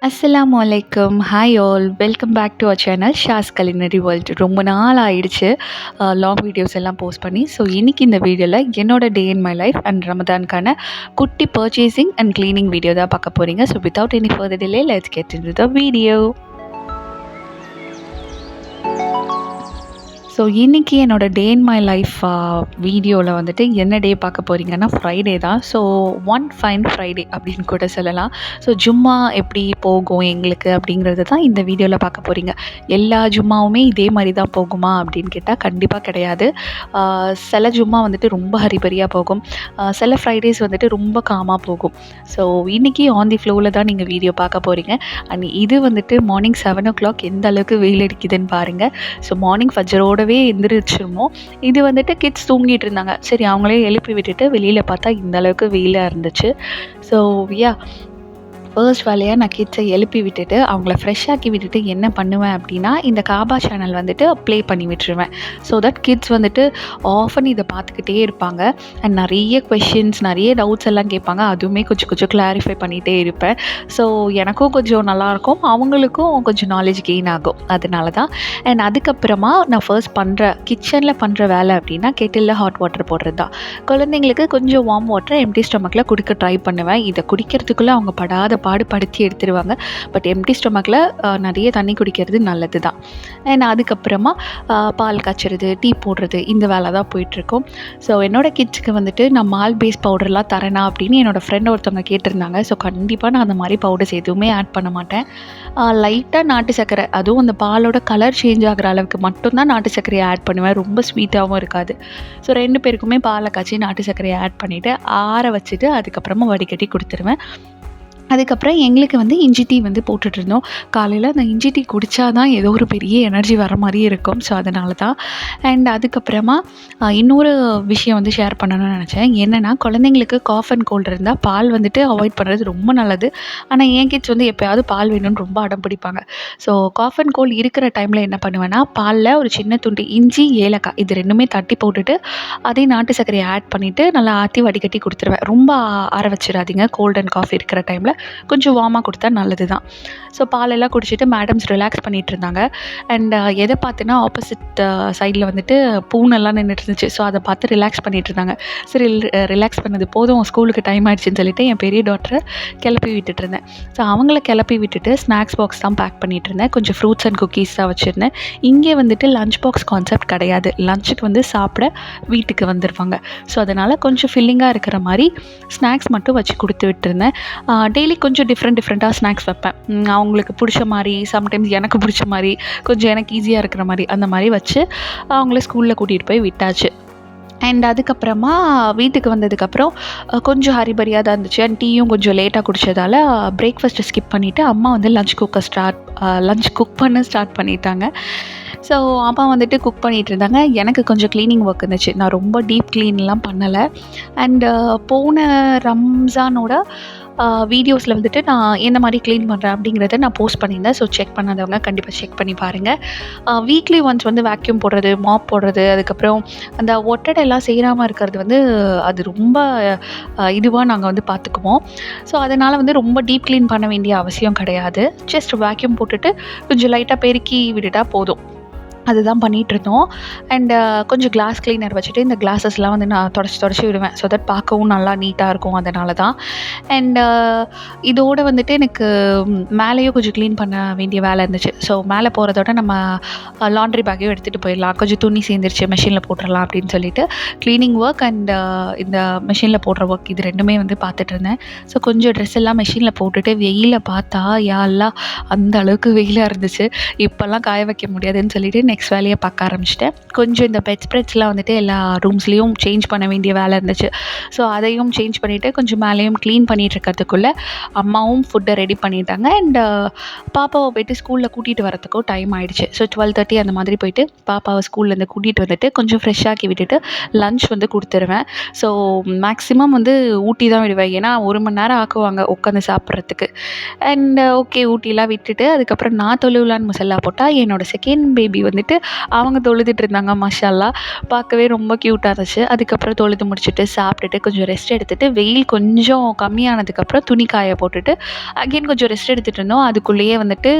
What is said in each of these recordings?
அஸ்ஸலாமு அலைக்கும். Hi all. Welcome back to our channel Shaz's culinary world. ரொம்ப நாள் ஆயிடுச்சு லாங் வீடியோஸ் எல்லாம் போஸ்ட் பண்ணி. ஸோ இன்றைக்கி இந்த வீடியோவில் என்னோட day in my life and ரமதானுக்கான குட்டி பர்ச்சேசிங் அண்ட் க்ளீனிங் வீடியோ தான் பார்க்க போகிறீங்க. So without any further delay let's get into the video. So இன்றைக்கி என்னோடய டே இன் மை லைஃப் வீடியோவில் வந்துட்டு என்ன டே பார்க்க போகிறீங்கன்னா ஃப்ரைடே தான். ஸோ ஒன் ஃபைன் ஃப்ரைடே அப்படின்னு கூட சொல்லலாம். ஸோ ஜும்மா எப்படி போகும் எங்களுக்கு அப்படிங்கிறது தான் இந்த வீடியோவில் பார்க்க போகிறீங்க. எல்லா ஜும்மாவுமே இதே மாதிரி தான் போகுமா அப்படின்னு கேட்டால் கண்டிப்பாக கிடையாது. சில ஜும்மா வந்துட்டு ரொம்ப ஹரிபரியாக போகும், சில ஃப்ரைடேஸ் வந்துட்டு ரொம்ப காமாக போகும். ஸோ இன்றைக்கி ஆன் தி ஃப்ளோவில் தான் நீங்கள் வீடியோ பார்க்க போகிறீங்க. அண்ட் இது வந்துட்டு மார்னிங் 7 o'clock எந்த அளவுக்கு வெயில் அடிக்குதுன்னு பாருங்கள். ஸோ மார்னிங் ஃபஜ்ரோட எந்திரிச்சிருமோ. இது வந்துட்டு கிட்ஸ் தூங்கிட்டு இருந்தாங்க. சரி அவங்களே எழுப்பி விட்டுட்டு வெளியில் பார்த்தா இந்த அளவுக்கு வெயிலாக இருந்துச்சு. ஸோ ஃபர்ஸ்ட் வேலையாக நான் கிட்ஸை எழுப்பி விட்டுட்டு அவங்கள ஃப்ரெஷ் ஆக்கி விட்டுட்டு என்ன பண்ணுவேன் அப்படின்னா, இந்த காபா சேனல் வந்துட்டு ப்ளே பண்ணி விட்டுருவேன். ஸோ தட் கிட்ஸ் வந்துட்டு ஆஃபன் இதை பார்த்துக்கிட்டே இருப்பாங்க. அண்ட் நிறைய கொஷின்ஸ், நிறைய டவுட்ஸ் எல்லாம் கேட்பாங்க. அதுவுமே கொஞ்சம் கிளாரிஃபை பண்ணிகிட்டே இருப்பேன். ஸோ எனக்கும் கொஞ்சம் நல்லாயிருக்கும், அவங்களுக்கும் கொஞ்சம் நாலேஜ் கெயின் ஆகும். அதனால தான். அண்ட் அதுக்கப்புறமா நான் ஃபர்ஸ்ட் கிச்சனில் பண்ணுற வேலை அப்படின்னா கெட்டிலில் ஹாட் வாட்டர் போடுறது தான். குழந்தைங்களுக்கு கொஞ்சம் வார்ம் வாட்டர் எம்டி ஸ்டொமக்கில் குடிக்க ட்ரை பண்ணுவேன். இதை குடிக்கிறதுக்குள்ளே அவங்க படாத பாடுபடுத்தி எடுத்துருவாங்க. பட் எம்டி ஸ்டொமக்கில் நிறைய தண்ணி குடிக்கிறது நல்லது தான். அண்ட் அதுக்கப்புறமா பால் காய்ச்சறது, டீ போடுறது, இந்த வேலை தான் போயிட்டுருக்கோம். ஸோ என்னோடய கிட்ஸுக்கு வந்துட்டு நான் மால் பேஸ் பவுடர்லாம் தரேனா அப்படின்னு என்னோடய ஃப்ரெண்ட் ஒருத்தவங்க கேட்டிருந்தாங்க. ஸோ கண்டிப்பாக நான் அந்த மாதிரி பவுடர்ஸ் எதுவுமே ஆட் பண்ண மாட்டேன். லைட்டாக நாட்டு சர்க்கரை, அதுவும் அந்த பாலோட கலர் சேஞ்ச் ஆகிற அளவுக்கு மட்டும்தான் நாட்டு சர்க்கரையை ஆட் பண்ணுவேன். ரொம்ப ஸ்வீட்டாகவும் இருக்காது. ஸோ 2 பேருக்குமே பாலை காய்ச்சி நாட்டு சர்க்கரையை ஆட் பண்ணிவிட்டு ஆற வச்சுட்டு அதுக்கப்புறமா வடிகட்டி கொடுத்துருவேன். அதுக்கப்புறம் எங்களுக்கு இஞ்சி டீ போட்டுட்ருந்தோம். காலையில் அந்த இஞ்சி டீ குடித்தா தான் ஏதோ ஒரு பெரிய எனர்ஜி வர மாதிரியே இருக்கும். ஸோ அதனால தான். அண்ட் அதுக்கப்புறமா இன்னொரு விஷயம் ஷேர் பண்ணணும்னு நினச்சேன். என்னென்னா, குழந்தைங்களுக்கு காஃப் அண்ட் கோல்டு இருந்தால் பால் அவாய்ட் பண்ணுறது ரொம்ப நல்லது. ஆனால் என் கிட்ஸ் எப்போயாவது பால் வேணும்னு ரொம்ப அடம் பிடிப்பாங்க. ஸோ காஃப் அண்ட் கோல்டு இருக்கிற டைமில் என்ன பண்ணுவேன்னா, பாலில் ஒரு சின்ன துண்டு இஞ்சி, ஏலக்காய் இது 2மே தட்டி போட்டுட்டு அதையும் நாட்டு சர்க்கரையை ஆட் பண்ணிவிட்டு நல்லா ஆற்றி வடிகட்டி கொடுத்துருவேன். ரொம்ப ஆற வச்சிடாதீங்க. கோல்டு அண்ட் காஃப் இருக்கிற டைமில் கொஞ்சம் வார்மாக கொடுத்தா நல்லது தான். ஸோ பாலெல்லாம் குடிச்சிட்டு மேடம்ஸ் ரிலாக்ஸ் பண்ணிகிட்டு இருந்தாங்க. அண்ட் எதை பார்த்துன்னா, ஆப்போசிட் சைடில் பூனெல்லாம் நின்றுட்டு இருந்துச்சு. ஸோ அதை பார்த்து ரிலாக்ஸ் பண்ணிகிட்டு இருந்தாங்க. சரி ரிலாக்ஸ் பண்ணது போதும், ஸ்கூலுக்கு டைம் ஆகிடுச்சின்னு சொல்லிட்டு என் பெரிய டாக்டரை கிளப்பி விட்டுட்டு இருந்தேன். ஸோ அவங்கள கிளப்பி விட்டுட்டு ஸ்நாக்ஸ் பாக்ஸ் தான் பேக் பண்ணிகிட்டு இருந்தேன். கொஞ்சம் ஃப்ரூட்ஸ் அண்ட் குக்கீஸ் தான் வச்சுருந்தேன். இங்கே லஞ்ச் பாக்ஸ் கான்செப்ட் கிடையாது. லஞ்சுக்கு சாப்பிட வீட்டுக்கு வந்துடுவாங்க. ஸோ அதனால் கொஞ்சம் ஃபில்லிங்காக இருக்கிற மாதிரி ஸ்நாக்ஸ் மட்டும் வச்சு கொடுத்து விட்டுருந்தேன். டெய்லி கொஞ்சம் டிஃப்ரெண்ட்டாக ஸ்நாக்ஸ் வைப்பேன். அவங்களுக்கு பிடிச்ச மாதிரி, சம்டைம்ஸ் எனக்கு பிடிச்ச மாதிரி, கொஞ்சம் எனக்கு ஈஸியாக இருக்கிற மாதிரி, அந்த மாதிரி வச்சு அவங்கள ஸ்கூலில் கூட்டிகிட்டு போய் விட்டாச்சு. அண்ட் அதுக்கப்புறமா வீட்டுக்கு வந்ததுக்கப்புறம் கொஞ்சம் ஹரிபரியாக தான் இருந்துச்சு. அண்ட் டீயும் கொஞ்சம் லேட்டாக குடித்ததால் பிரேக்ஃபாஸ்ட்டை ஸ்கிப் பண்ணிவிட்டு அம்மா லஞ்ச் குக் பண்ண ஸ்டார்ட் பண்ணிட்டாங்க. ஸோ அம்மா குக் பண்ணிகிட்டு இருந்தாங்க. எனக்கு கொஞ்சம் க்ளீனிங் ஒர்க் இருந்துச்சு. நான் ரொம்ப டீப் க்ளீன்லாம் பண்ணலை. அண்டு போன ரம்ஜானோட வீடியோஸில் நான் எந்த மாதிரி க்ளீன் பண்ணுறேன் அப்படிங்கிறத நான் போஸ்ட் பண்ணியிருந்தேன். ஸோ செக் பண்ணாதவங்க கண்டிப்பாக செக் பண்ணி பாருங்கள். வீக்லி ஒன்ஸ் வேக்யூம் போடுறது, மாப் போடுறது, அதுக்கப்புறம் அந்த ஒட்டடையெல்லாம் செய்யாமல் இருக்கிறது அது ரொம்ப இதுவாக நாங்கள் பார்த்துக்குவோம். ஸோ அதனால் ரொம்ப டீப் க்ளீன் பண்ண வேண்டிய அவசியம் கிடையாது. ஜஸ்ட் வேக்யூம் போட்டுட்டு கொஞ்சம் லைட்டாக பெருக்கி விட்டுட்டா போதும். அதுதான் பண்ணிகிட்ருந்தோம். அண்டு கொஞ்சம் கிளாஸ் கிளீனர் வச்சுட்டு இந்த கிளாஸஸ்லாம் நான் தொடச்சி விடுவேன். ஸோ தட் பார்க்கவும் நல்லா நீட்டாக இருக்கும். அதனால தான். அண்டு இதோடு எனக்கு மேலேயும் கொஞ்சம் க்ளீன் பண்ண வேண்டிய வேலை இருந்துச்சு. ஸோ மேலே போகிறதோட நம்ம லாண்ட்ரி பேக்கையும் எடுத்துகிட்டு போயிடலாம். கொஞ்சம் துணி சேர்ந்துருச்சு, மெஷினில் போட்டுடலாம் அப்படின்னு சொல்லிட்டு க்ளீனிங் ஒர்க் அண்ட் இந்த மெஷினில் போடுற ஒர்க் இது 2மே பார்த்துட்டு இருந்தேன். ஸோ கொஞ்சம் ட்ரெஸ் எல்லாம் மெஷினில் போட்டுட்டு வெயிலில் பார்த்தா யாரெல்லாம் அந்த அளவுக்கு வெயிலாக இருந்துச்சு. இப்போல்லாம் காய வைக்க முடியாதுன்னு சொல்லிட்டு நெக்ஸ்ட் வேலையை பார்க்க ஆரம்பிச்சிட்டேன். கொஞ்சம் இந்த பெட் ஸ்ப்ரெட்ஸ்லாம் எல்லா ரூம்ஸ்லேயும் சேஞ்ச் பண்ண வேண்டிய வேலை இருந்துச்சு. ஸோ அதையும் சேஞ்ச் பண்ணிவிட்டு கொஞ்சம் மேலேயும் க்ளீன் பண்ணிகிட்டு இருக்கிறதுக்குள்ளே அம்மாவும் ஃபுட்டை ரெடி பண்ணிட்டாங்க. அண்ட் பாப்பாவை போய்ட்டு ஸ்கூலில் கூட்டிகிட்டு வரத்துக்கும் டைம் ஆகிடுச்சு. ஸோ 12:30 அந்த மாதிரி போயிட்டு பாப்பாவை ஸ்கூல்லேருந்து கூட்டிகிட்டு வந்துட்டு கொஞ்சம் ஃப்ரெஷ் ஆக்கி விட்டுட்டு லஞ்ச் கொடுத்துருவேன். ஸோ மேக்ஸிமம் ஊட்டி தான் விடுவேன். ஏன்னா 1 மணி நேரம் ஆக்குவாங்க உட்காந்து சாப்பிட்றதுக்கு. அண்ட் ஓகே ஊட்டிலாம் விட்டுட்டு அதுக்கப்புறம் நான் தொழுவுலான்னு மசாலா போட்டால் என்னோடய செகண்ட் பேபி வந்துட்டு அவங்க தொழுதுட்டு இருந்தாங்க மாஷாஅல்லா. பார்க்கவே ரொம்ப க்யூட்டாக இருந்துச்சு. அதுக்கப்புறம் தொழுது முடிச்சுட்டு, சாப்பிட்டுட்டு, கொஞ்சம் ரெஸ்ட் எடுத்துட்டு, வெயில் கொஞ்சம் கம்மியானதுக்கப்புறம் துணி காய போட்டுட்டு, அகைன் கொஞ்சம் ரெஸ்ட் எடுத்துட்டு இருந்தோம். அதுக்குள்ளேயே வந்துட்டு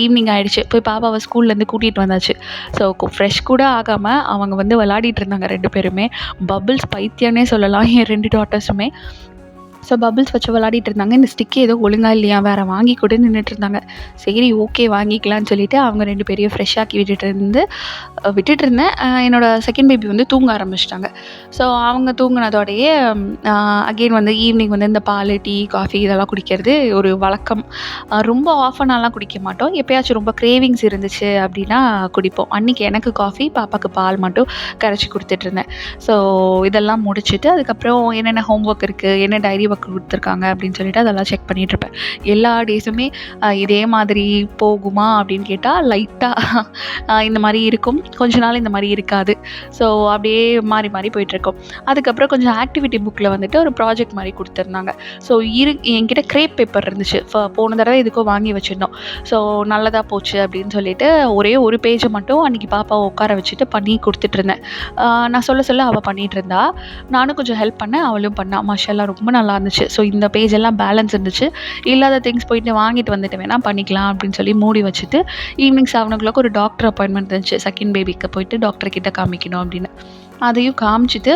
ஈவினிங் ஆயிடுச்சு. போய் பாப்பாவ ஸ்கூல்லேருந்து கூட்டிட்டு வந்தாச்சு. ஸோ ஃப்ரெஷ் கூட ஆகாம அவங்க வந்து விளையாடிட்டு இருந்தாங்க 2 பேருமே. பபிள்ஸ் பைத்தியம்னே சொல்லலாம் என் 2 டாட்டர்ஸுமே. ஸோ பபிள்ஸ் வச்சு விளையாடிட்டு இருந்தாங்க. இந்த ஸ்டிக் ஏதோ ஒழுங்கா இல்லையா, வேற வாங்கி கூட நின்றுட்டு இருந்தாங்க. சரி ஓகே வாங்கிக்கலான்னு சொல்லிட்டு அவங்க 2 பேரையும் ஃப்ரெஷ் ஆக்கி விட்டுட்டு இருந்தேன். என்னோட செகண்ட் பேபி வந்து தூங்க ஆரம்பிச்சிட்டாங்க. ஸோ அவங்க தூங்கினதோடையே அகெயின் வந்து ஈவினிங் வந்து இந்த பால், டீ, காஃபி இதெல்லாம் குடிக்கிறது ஒரு வழக்கம். ரொம்ப ஆஃபனாலாம் குடிக்க மாட்டோம். எப்பயாச்சும் ரொம்ப கிரேவிங்ஸ் இருந்துச்சு அப்படின்னா குடிப்போம். அன்றைக்கி எனக்கு காஃபி, பாப்பாவுக்கு பால் மட்டும் கரைச்சி கொடுத்துட்ருந்தேன். ஸோ இதெல்லாம் முடிச்சுட்டு அதுக்கப்புறம் என்னென்ன ஹோம் ஒர்க் இருக்குது, என்ன டைரி ஒர்க் கொடுத்துருக்காங்க அப்படின்னு சொல்லிட்டு அதெல்லாம் செக் பண்ணிகிட்ருப்பேன். எல்லா டேஸுமே இதே மாதிரி போகுமா அப்படின்னு கேட்டால் லைட்டாக இந்த மாதிரி இருக்கும், கொஞ்ச நாள் இந்த மாதிரி இருக்காது. ஸோ அப்படியே மாறி மாறி போயிட்டுருக்கோம். அதுக்கப்புறம் கொஞ்சம் ஆக்டிவிட்டி புக்கில் வந்துட்டு ஒரு ப்ராஜெக்ட் மாதிரி கொடுத்துருந்தாங்க. ஸோ என்கிட்ட க்ரேப் பேப்பர் இருந்துச்சு. போன தடவை எதுக்கோ வாங்கி வச்சுருந்தோம். ஸோ நல்லதாக போச்சு அப்படின்னு சொல்லிட்டு ஒரே ஒரு பேஜை மட்டும் அன்றைக்கி பாப்பாவை உட்கார வச்சுட்டு பண்ணி கொடுத்துட்ருந்தேன். நான் சொல்ல அவள் பண்ணிகிட்டு இருந்தா. நானும் கொஞ்சம் ஹெல்ப் பண்ணேன், அவளும் பண்ணா. மாஷாஅல்லா ரொம்ப நல்லா இருந்துச்சு. ஸோ இந்த பேஜ் எல்லாம் பேலன்ஸ் இருந்துச்சு. இல்லாத திங்ஸ் போயிட்டு வாங்கிட்டு வந்துட்டு வேணா பண்ணிக்கலாம் அப்படின்னு சொல்லி மூடி வச்சுட்டு ஈவினிங் 7 ஒரு டாக்டர் அப்பாயின்மெண்ட் இருந்துச்சு. செகண்ட் பேபிக்கு போயிட்டு டாக்டர் கிட்ட காமிக்கணும் அப்படின்னு. அதையும் காமிச்சிட்டு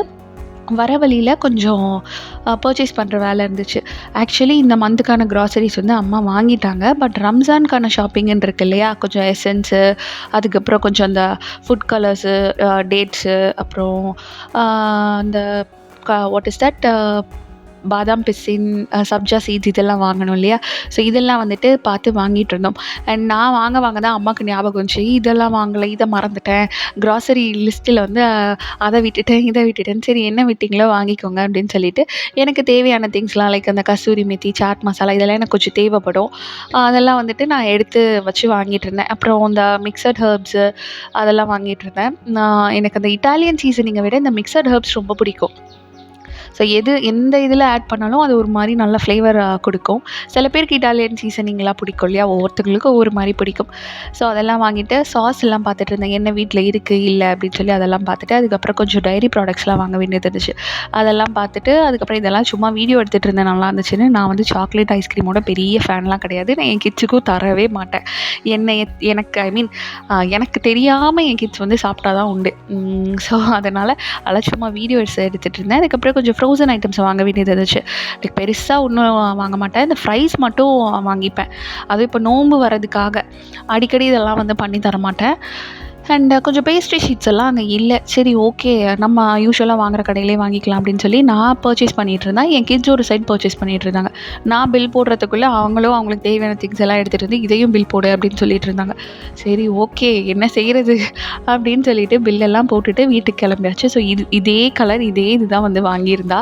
வர வழியில் கொஞ்சம் பர்ச்சேஸ் பண்ணுற வேலை இருந்துச்சு. ஆக்சுவலி இந்த மந்த்துக்கான க்ராசரிஸ் வந்து அம்மா வாங்கிட்டாங்க. பட் ரம்ஜானுக்கான ஷாப்பிங்குன்னு இருக்கு இல்லையா, கொஞ்சம் எசன்ஸு, அதுக்கப்புறம் கொஞ்சம் அந்த ஃபுட் கலர்ஸு, டேட்ஸு, அப்புறம் அந்த வாட் இஸ் தட் பாதாம் பிசின், சப்ஜா சீட்ஸ் இதெல்லாம் வாங்கணும் இல்லையா. ஸோ இதெல்லாம் வந்துட்டு பார்த்து வாங்கிட்டு இருந்தோம். அண்ட் நான் வாங்க தான் அம்மாவுக்கு ஞாபகம் வந்துச்சு, இதெல்லாம் வாங்கலை, இதை மறந்துட்டேன், க்ராசரி லிஸ்ட்டில் வந்து அதை விட்டுட்டேன், இதை விட்டுட்டேன், சரி என்ன விட்டிங்களோ வாங்கிக்கோங்க அப்படின்னு சொல்லிட்டு எனக்கு தேவையான திங்ஸ்லாம் லைக் அந்த கசூரி மெத்தி, சாட் மசாலா இதெல்லாம் எனக்கு கொஞ்சம் தேவைப்படும். அதெல்லாம் வந்துட்டு நான் எடுத்து வச்சு வாங்கிட்டு இருந்தேன். அப்புறம் இந்த மிக்சட் ஹெர்ப்ஸு அதெல்லாம் வாங்கிட்டு இருந்தேன். எனக்கு அந்த இட்டாலியன் சீசனிங்கை விட இந்த மிக்சட் ஹெர்ப்ஸ் ரொம்ப பிடிக்கும். ஸோ எந்த இதில் ஆட் பண்ணாலும் அது ஒரு மாதிரி நல்ல ஃப்ளேவர் கொடுக்கும். சில பேருக்கு இட்டாலியன் சீசனிங்லாம் பிடிக்கும் இல்லையா, ஒவ்வொருத்தங்களுக்கும் ஒவ்வொரு மாதிரி பிடிக்கும். ஸோ அதெல்லாம் வாங்கிட்டு சாஸ் எல்லாம் பார்த்துட்டு இருந்தேன், என்ன வீட்டில் இருக்குது இல்லை அப்படின்னு சொல்லி அதெல்லாம் பார்த்துட்டு அதுக்கப்புறம் கொஞ்சம் டைரி ப்ராடக்ட்ஸ்லாம் வாங்க வேண்டியது இருந்துச்சு. அதெல்லாம் பார்த்துட்டு அதுக்கப்புறம் இதெல்லாம் சும்மா வீடியோ எடுத்துகிட்டு இருந்தேன் நல்லா இருந்துச்சுன்னு. நான் வந்து சாக்லேட் ஐஸ்கிரீமோட பெரிய ஃபேன்லாம் கிடையாது. நான் என் கிட்ஸுக்கும் தரவே மாட்டேன். எனக்கு தெரியாமல் என் கிட்ஸ் வந்து சாப்பிட்டா தான் உண்டு. ஸோ அதனால் அதெல்லாம் சும்மா வீடியோ எடுத்துகிட்டு இருந்தேன். அதுக்கப்புறம் கொஞ்சம் ஃப்ரோசன் ஐட்டம்ஸ் வாங்க வேண்டியது இருந்துச்சு. லைக் பெருசாக ஒன்றும் வாங்க மாட்டேன், இந்த ஃப்ரைஸ் மட்டும் வாங்கிப்பேன். அதுவும் இப்போ நோன்பு வர்றதுக்காக அடிக்கடி இதெல்லாம் வந்து பண்ணி தர மாட்டேன். அண்ட் கொஞ்சம் பேஸ்ட்ரி ஷீட்ஸ் எல்லாம் அங்கே இல்லை. சரி ஓகே நம்ம யூஸ்வலாக வாங்குற கடையிலே வாங்கிக்கலாம் அப்படின்னு சொல்லி நான் பர்ச்சேஸ் பண்ணிகிட்டு இருந்தேன். என் கிட்ஸ் ஒரு சைட் பர்ச்சேஸ் பண்ணிகிட்டு இருந்தாங்க. நான் பில் போடுறதுக்குள்ளே அவங்களுக்கு தேவையான திங்ஸ் எல்லாம் எடுத்துகிட்டு வந்து இதையும் பில் போடு அப்படின்னு சொல்லிட்டு இருந்தாங்க. சரி ஓகே என்ன செய்கிறது அப்படின்னு சொல்லிட்டு பில்லெல்லாம் போட்டுட்டு வீட்டுக்கு கிளம்பியாச்சு. ஸோ இதே கலர் இதுதான் வந்து வாங்கியிருந்தா,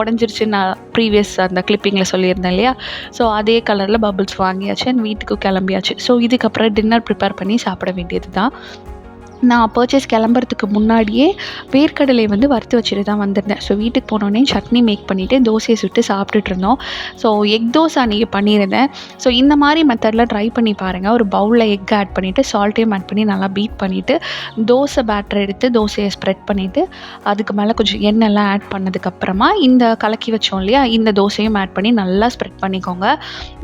உடஞ்சிருச்சு. நான் ப்ரீவியஸ் அந்த கிளிப்பிங்கில் சொல்லியிருந்தேன் இல்லையா. ஸோ அதே கலரில் பபிள்ஸ் வாங்கியாச்சு அண்ட் வீட்டுக்கு கிளம்பியாச்சு. ஸோ இதுக்கப்புறம் டின்னர் ப்ரிப்பேர் பண்ணி சாப்பிட வேண்டியது தான். நான் பர்ச்சேஸ் கிளம்புறதுக்கு முன்னாடியே வேர்க்கடலை வந்து வறுத்து வச்சுட்டு தான் வந்திருந்தேன். ஸோ வீட்டுக்கு போனோடனே சட்னி மேக் பண்ணிவிட்டு தோசையை சுட்டு சாப்பிட்டுட்டு இருந்தோம். ஸோ எக் தோசை அன்றைக்கி பண்ணியிருந்தேன். ஸோ இந்த மாதிரி மெத்தடில் ட்ரை பண்ணி பாருங்கள். ஒரு பவுலில் எக் ஆட் பண்ணிவிட்டு சால்ட்டையும் ஆட் பண்ணி நல்லா பீட் பண்ணிவிட்டு தோசை பேட்டர் எடுத்து தோசையை ஸ்ப்ரெட் பண்ணிவிட்டு அதுக்கு மேலே கொஞ்சம் எண்ணெய்லாம் ஆட் பண்ணதுக்கப்புறமா இந்த கலக்கி வச்சோம் இல்லையா, இந்த தோசையும் ஆட் பண்ணி நல்லா ஸ்ப்ரெட் பண்ணிக்கோங்க.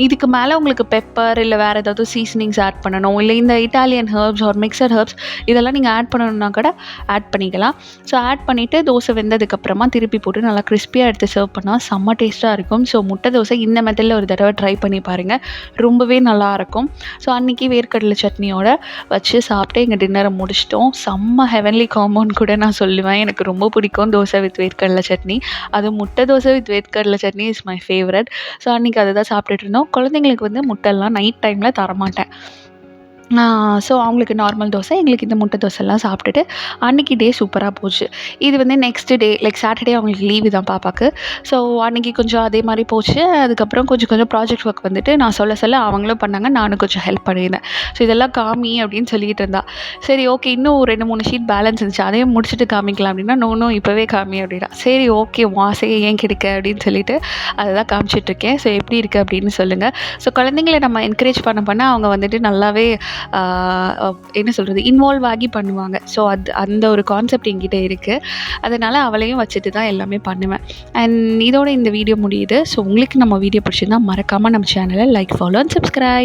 இதுக்கு மேலே உங்களுக்கு பெப்பர் இல்லை வேறு ஏதாவது சீசனிங்ஸ் ஆட் பண்ணணும், இல்லை இந்த இட்டாலியன் ஹெர்ப்ஸ் ஒரு மிக்சட் ஹெர்ப்ஸ் இதெல்லாம் நீங்கள் ஆட் பண்ணணுன்னா கூட ஆட் பண்ணிக்கலாம். ஸோ ஆட் பண்ணிவிட்டு தோசை வெந்ததுக்கப்புறமா திருப்பி போட்டு நல்லா கிறிஸ்பியாக எடுத்து சர்வ் பண்ணால் செம்ம டேஸ்ட்டாக இருக்கும். ஸோ முட்டை தோசை இந்த மெத்தடில் ஒரு தடவை ட்ரை பண்ணி பாருங்கள், ரொம்பவே நல்லாயிருக்கும். ஸோ அன்றைக்கி வேர்க்கடலை சட்னியோடு வச்சு சாப்பிட்டு எங்கள் டின்னரை முடிச்சிட்டோம். செம்ம ஹெவன்லி காம்பவுண்ட் கூட நான் சொல்லுவேன். எனக்கு ரொம்ப பிடிக்கும் தோசை வித் வேர்க்கடலை சட்னி. அதுவும் முட்டை தோசை வித் வேர்க்கடலை chutney is my favourite. So அன்றைக்கி அதை தான் சாப்பிட்டுட்டு இருந்தோம். குழந்தைங்களுக்கு வந்து முட்டைலாம் நைட் டைமில் தரமாட்டேன். ஸோ அவங்களுக்கு நார்மல் தோசை, எங்களுக்கு இந்த முட்டை தோசைலாம் சாப்பிட்டுட்டு அன்றைக்கி டே சூப்பராக போச்சு. இது வந்து நெக்ஸ்ட்டு டே லைக் சாட்டர்டே அவங்களுக்கு லீவு தான் பாப்பாவுக்கு. ஸோ அன்றைக்கி கொஞ்சம் அதே மாதிரி போச்சு. அதுக்கப்புறம் கொஞ்சம் ப்ராஜெக்ட் ஒர்க் வந்துட்டு நான் சொல்ல அவங்களும் பண்ணாங்க, நானும் கொஞ்சம் ஹெல்ப் பண்ணியிருந்தேன். ஸோ இதெல்லாம் காமி அப்படின்னு சொல்லிக்கிட்டு இருந்தா. சரி ஓகே இன்னும் 2-3 ஷீட் பேலன்ஸ் இருந்துச்சு, அதையும் முடிச்சுட்டு காமிக்கலாம் அப்படின்னா, நோ இப்போவே காமி அப்படின்னா. சரி ஓகே வாசையை ஏன் கிடைக்க அப்படின்னு சொல்லிட்டு அதை தான் காமிச்சிட்ருக்கேன். ஸோ எப்படி இருக்குது அப்படின்னு சொல்லுங்கள். ஸோ குழந்தைங்கள நம்ம என்கரேஜ் பண்ண அவங்க வந்துட்டு நல்லாவே என்ன சொல்கிறது, இன்வால்வ் ஆகி பண்ணுவாங்க. ஸோ அந்த ஒரு கான்செப்ட் என்கிட்ட இருக்குது. அதனால் அவளையும் வச்சுட்டு தான் எல்லாமே பண்ணுவேன். அண்ட் இதோட இந்த வீடியோ முடியுது. ஸோ உங்களுக்கு நம்ம வீடியோ பிடிச்சிருந்தா மறக்காமல் நம்ம சேனலை லைக், ஃபாலோ அண்ட் சப்ஸ்கிரைப்.